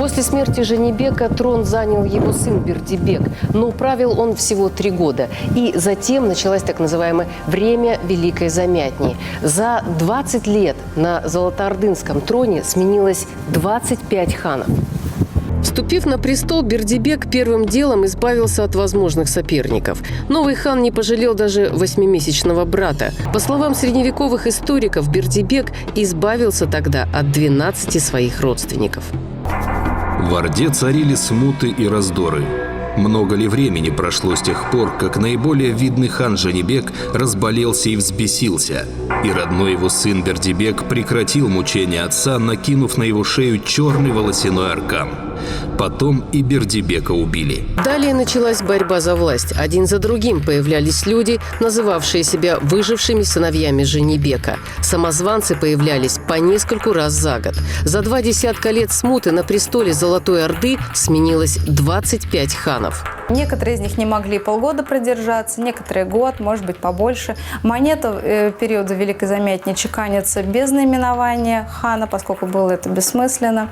После смерти Жанибека трон занял его сын Бердибек, но правил он всего 3 года. И затем началось так называемое «время Великой Замятни». За 20 лет на Золотоордынском троне сменилось 25 ханов. Вступив на престол, Бердибек первым делом избавился от возможных соперников. Новый хан не пожалел даже 8-месячного брата. По словам средневековых историков, Бердибек избавился тогда от 12 своих родственников. В Орде царили смуты и раздоры. Много ли времени прошло с тех пор, как наиболее видный хан Жанибек разболелся и взбесился, и родной его сын Бердибек прекратил мучения отца, накинув на его шею черный волосяной аркан. Потом и Бердибека убили. Далее началась борьба за власть. Один за другим появлялись люди, называвшие себя выжившими сыновьями Жанибека. Самозванцы появлялись по нескольку раз за год. За 20 лет смуты на престоле Золотой Орды сменилось 25 ханов. Некоторые из них не могли полгода продержаться, некоторые год, может быть, побольше. Монета периода Великой Замятни чеканится без наименования хана, поскольку было это бессмысленно.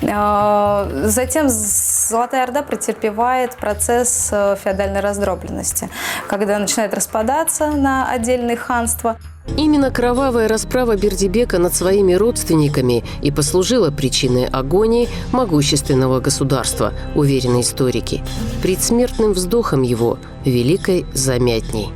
Затем Золотая Орда претерпевает процесс феодальной раздробленности, когда начинает распадаться на отдельные ханства. Именно кровавая расправа Бердибека над своими родственниками и послужила причиной агонии могущественного государства, уверены историки. Предсмертным вздохом его – Великой Замятни.